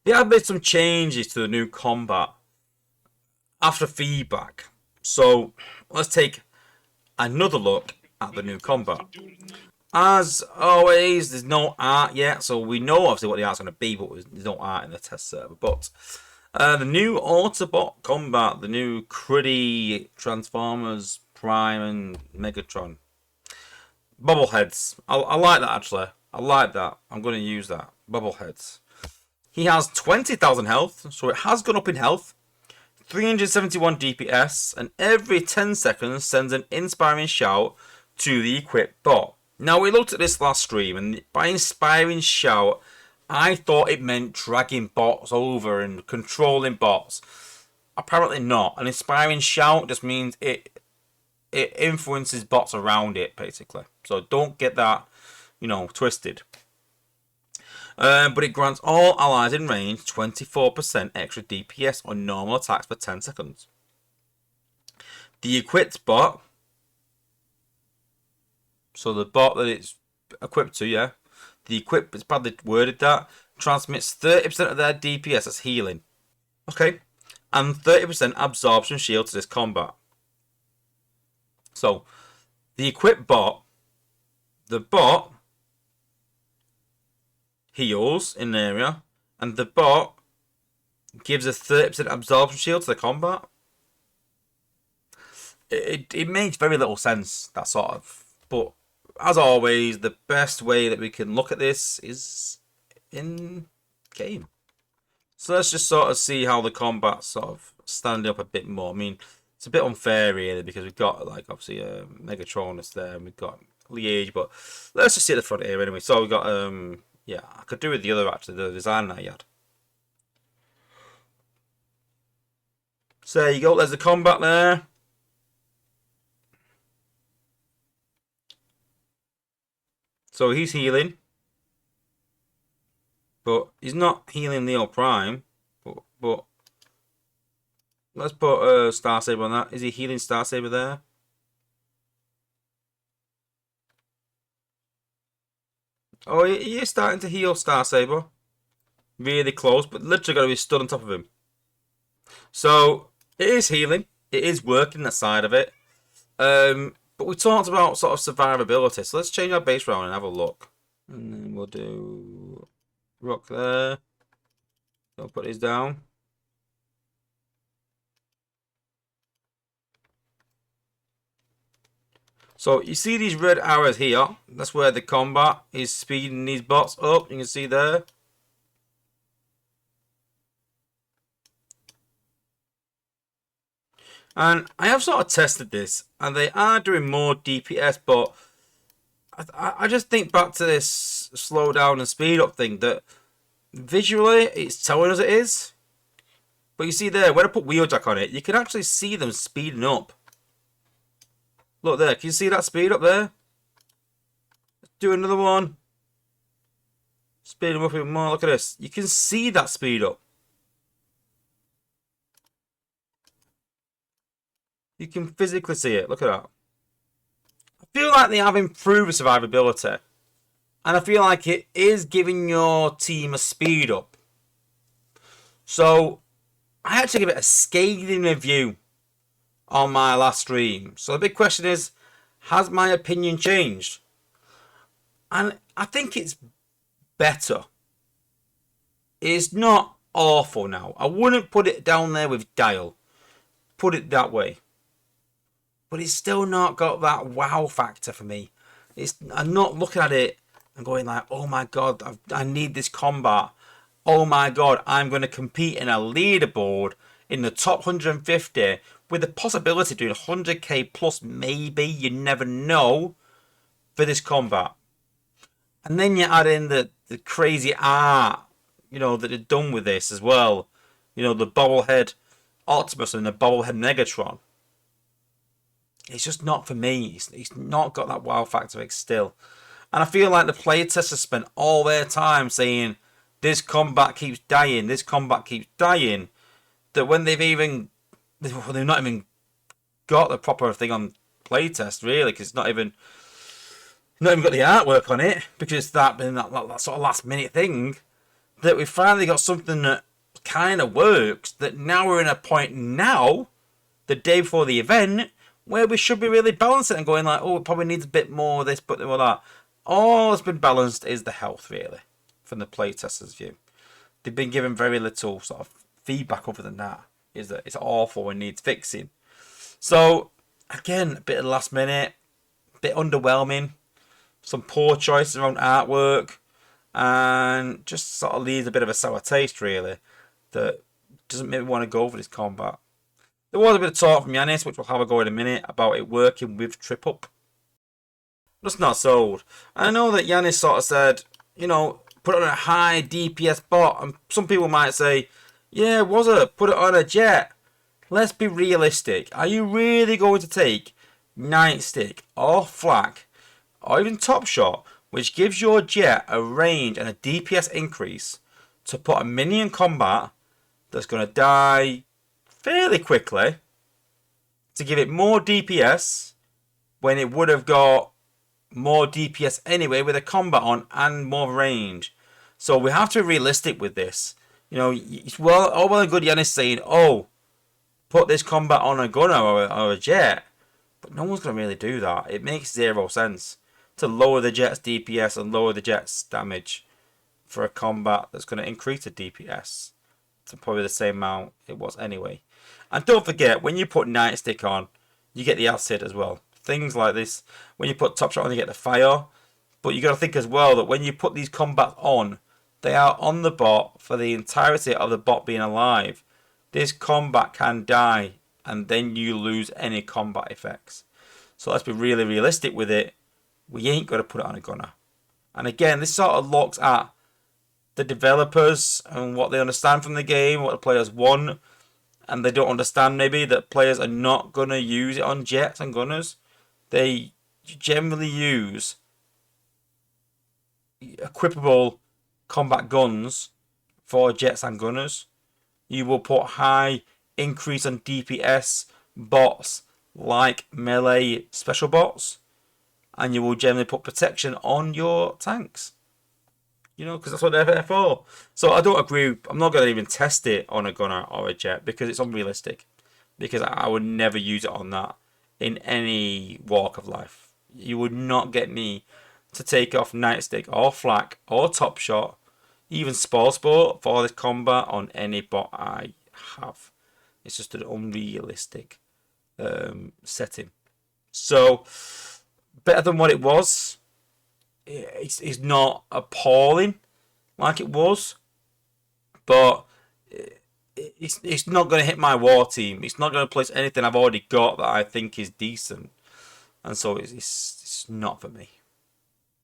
They have made some changes to the new combat after feedback. So let's take another look at the new combat. As always, there's no art yet, so we know obviously what the art's going to be, but there's no art in the test server. But the new Autobot combat, the new Cruddy Transformers, Prime, and Megatron. Bubbleheads. I like that, actually. I like that. I'm going to use that. Bubbleheads. He has 20,000 health, so it has gone up in health. 371 DPS, and every 10 seconds sends an inspiring shout to the equipped bot. Now, we looked at this last stream, and by inspiring shout, I thought it meant dragging bots over and controlling bots. Apparently not. An inspiring shout just means it influences bots around it, basically. So don't get that, twisted. But it grants all allies in range 24% extra DPS on normal attacks for 10 seconds. The equipped bot, so the bot that it's equipped to, yeah, the equipped, it's badly worded that, transmits 30% of their DPS as healing. Okay, and 30% absorption shield to this combat. So, the equipped bot, the bot heals in an area, and the bot gives a 30% absorption shield to the combat. It makes very little sense, that sort of. But as always, the best way that we can look at this is in game. So let's just sort of see how the combat's sort of standing up a bit more. I mean, it's a bit unfair really because we've got like obviously Megatron is there and we've got Liege, but let's just see at the front here anyway. So we've got yeah, I could do with the other actually, the design that I had. So there you go, there's the combat there. So he's healing. But he's not healing Leo Prime. But let's put Star Saber on that. Is he healing Star Saber there? Oh, he is starting to heal Star Saber. Really close, but literally got to be stood on top of him. So it is healing. It is working that side of it. But we talked about sort of survivability. So let's change our base round and have a look. And then we'll do rock there. I'll put these down. So you see these red arrows here. That's where the combat is speeding these bots up. You can see there. And I have sort of tested this, and they are doing more DPS, but I just think back to this slow down and speed up thing that visually it's telling us it is. But you see there, when I put Wheeljack on it, you can actually see them speeding up. Look there, can you see that speed up there? Let's do another one. Speed them up even more, look at this. You can see that speed up. You can physically see it, look at that. I feel like they have improved the survivability. And I feel like it is giving your team a speed up. So, I actually give it a scathing review on my last stream. So the big question is, has my opinion changed? And I think it's better. It's not awful now. I wouldn't put it down there with Dial. Put it that way. But it's still not got that wow factor for me. I'm not looking at it and going like, oh my god, I need this combat. Oh my god, I'm going to compete in a leaderboard in the top 150 with the possibility of doing 100k plus, maybe, you never know, for this combat. And then you add in the crazy art, that they're done with this as well. The bobblehead Optimus and the bobblehead Megatron. It's just not for me. It's not got that wow factor still. And I feel like the playtesters spent all their time saying, this combat keeps dying, this combat keeps dying, that when they've not even got the proper thing on playtest, really, because it's not even got the artwork on it, because that sort of last minute thing. that we finally got something that kind of works, that now we're in a point now, the day before the event, where we should be really balancing and going like, oh, it probably needs a bit more of this, but more of that. All that's been balanced is the health, really, from the playtesters' view. They've been given very little sort of feedback other than that. Is that it's awful and needs fixing. So, again, a bit of last minute, a bit underwhelming, some poor choices around artwork, and just sort of leaves a bit of a sour taste, really, that doesn't make me want to go for this combat. There was a bit of talk from Yanis, which we'll have a go in a minute, about it working with trip up. Just not sold. I know that Yanis sort of said, you know, put it on a high DPS bot, and some people might say, yeah, Wozza, put it on a jet. Let's be realistic. Are you really going to take Nightstick or Flak or even Top Shot, which gives your jet a range and a DPS increase, to put a minion combat that's going to die fairly quickly, to give it more DPS when it would have got more DPS anyway with a combat on and more range? So we have to be realistic with this. You know, it's all well and good Yanis saying, oh, put this combat on a gunner or a jet. But no one's going to really do that. It makes zero sense to lower the jet's DPS and lower the jet's damage for a combat that's going to increase the DPS to probably the same amount it was anyway. And don't forget, when you put Nightstick on, you get the acid as well. Things like this, when you put Top Shot on, you get the fire. But you got to think as well that when you put these combats on, they are on the bot for the entirety of the bot being alive. This combat can die, and then you lose any combat effects. So let's be really realistic with it. We ain't got to put it on a gunner. And again, this sort of looks at the developers and what they understand from the game, what the players want, and they don't understand maybe that players are not going to use it on jets and gunners. They generally use equipable combat guns for jets and gunners. You will put high increase on DPS bots like melee special bots, and you will generally put protection on your tanks. You know, because that's what they're there for. So I don't agree. I'm not going to even test it on a gunner or a jet because it's unrealistic. Because I would never use it on that in any walk of life. You would not get me to take off Nightstick or Flak or Top Shot, even Sport for this combat on any bot I have. It's just an unrealistic setting. So, better than what it was. It's not appalling like it was, but it's not going to hit my war team. It's not going to place anything I've already got that I think is decent, and so it's not for me.